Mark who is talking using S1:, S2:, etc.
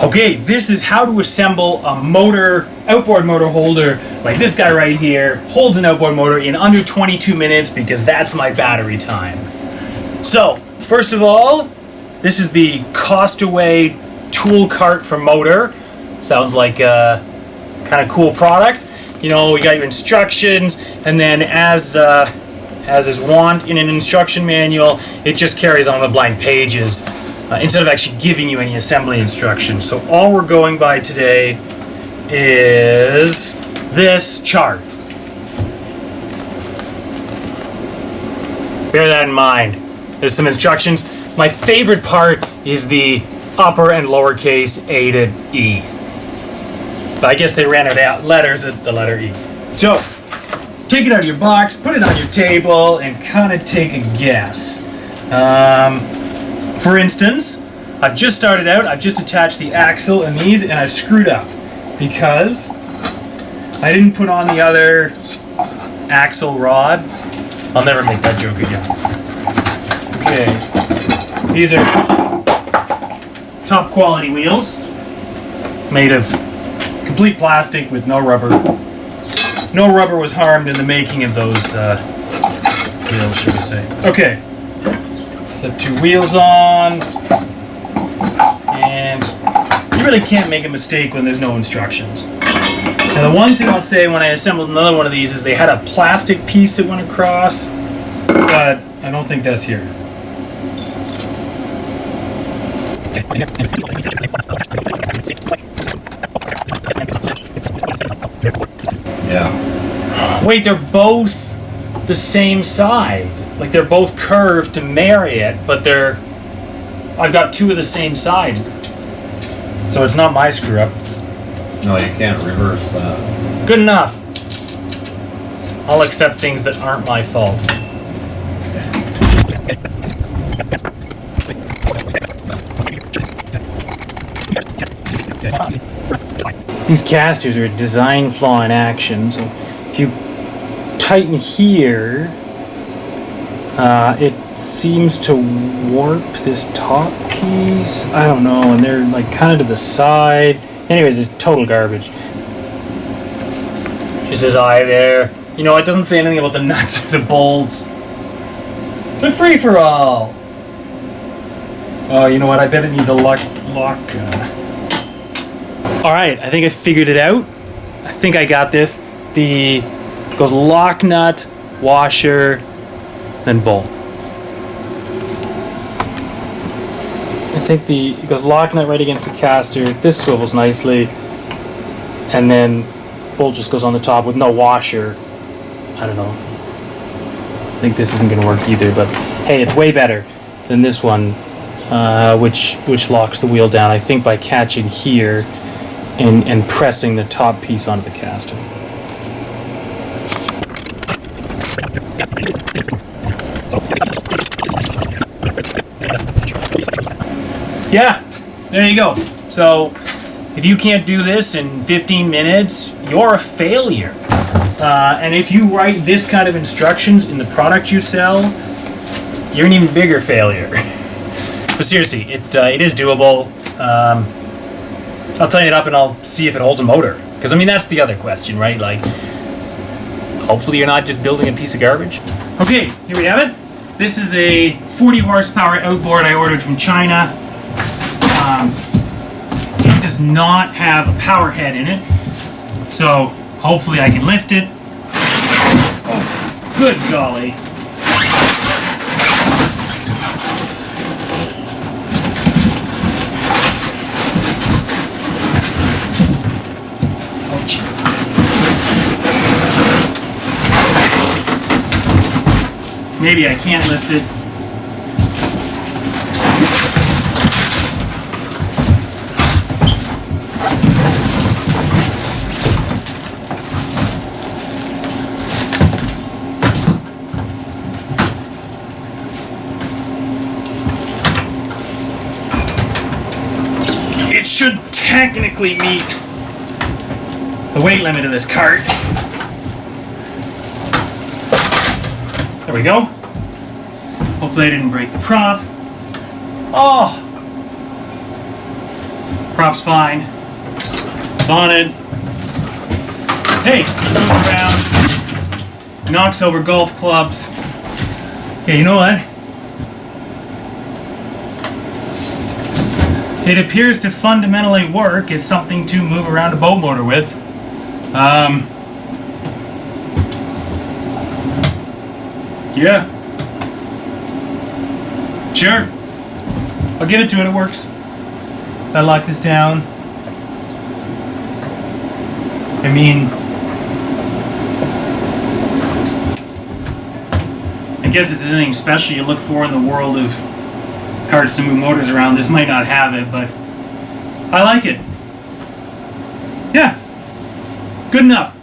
S1: Okay, this is how to assemble a motor, outboard motor holder, like this guy right here, holds an outboard motor in under 22 minutes because that's my battery time. So, first of all, this is the Costway tool cart for motor. Sounds like a kind of cool product. You know, we got your instructions, and then as is wont in an instruction manual, it just carries on the blank pages instead of actually giving you any assembly instructions. So all we're going by today is this chart. Bear that in mind. There's some instructions. My favorite part is the upper and lowercase a to e. But I guess they ran out letters at the letter E. So, take it out of your box, put it on your table, and kind of take a guess. For instance, I've just started out, I've just attached the axle and these, and I've screwed up because I didn't put on the other axle rod. I'll never make that joke again. Okay, these are top quality wheels made of complete plastic with no rubber. No rubber was harmed in the making of those wheels, should we say. Okay, set two wheels on, and you really can't make a mistake when there's no instructions. Now the one thing I'll say when I assembled another one of these is they had a plastic piece that went across, but I don't think that's here.
S2: Yeah.
S1: Wait, they're both the same side. Like they're both curved to marry it, but I've got two of the same side. So it's not my screw up.
S2: No, you can't reverse that.
S1: Good enough. I'll accept things that aren't my fault. These casters are a design flaw in action. So if you tighten here, it seems to warp this top piece. I don't know, and they're like kind of to the side. Anyways, it's total garbage. She says, "Hi there." You know, it doesn't say anything about the nuts or the bolts. It's a free-for-all. Oh, you know what? I bet it needs a lock. All right, I think I figured it out. I think I got this. It goes lock nut, washer, then bolt. I think it goes lock nut right against the caster. This swivels nicely, and then bolt just goes on the top with no washer. I don't know. I think this isn't going to work either, but hey, it's way better than this one, which locks the wheel down. I think by catching here and pressing the top piece onto the caster. Yeah, there you go. So if you can't do this in 15 minutes, you're a failure. And if you write this kind of instructions in the product you sell, you're an even bigger failure. But seriously, it is doable. I'll tighten it up and I'll see if it holds a motor. Because, I mean, that's the other question, right? Like, hopefully you're not just building a piece of garbage. Okay, here we have it. This is a 40 horsepower outboard I ordered from China. It does not have a power head in it. So, hopefully I can lift it. Oh, good golly. Maybe I can't lift it. It should technically meet the weight limit of this cart. There we go. Hopefully I didn't break the prop. Oh! Prop's fine. It's on it. Hey, goes around. Knocks over golf clubs. Hey, you know what? It appears to fundamentally work as something to move around a boat motor with. Yeah. Sure. I'll give it to it, it works. I lock this down. I mean, I guess if there's anything special you look for in the world of carts to move motors around, this might not have it, but I like it. Yeah. Good enough.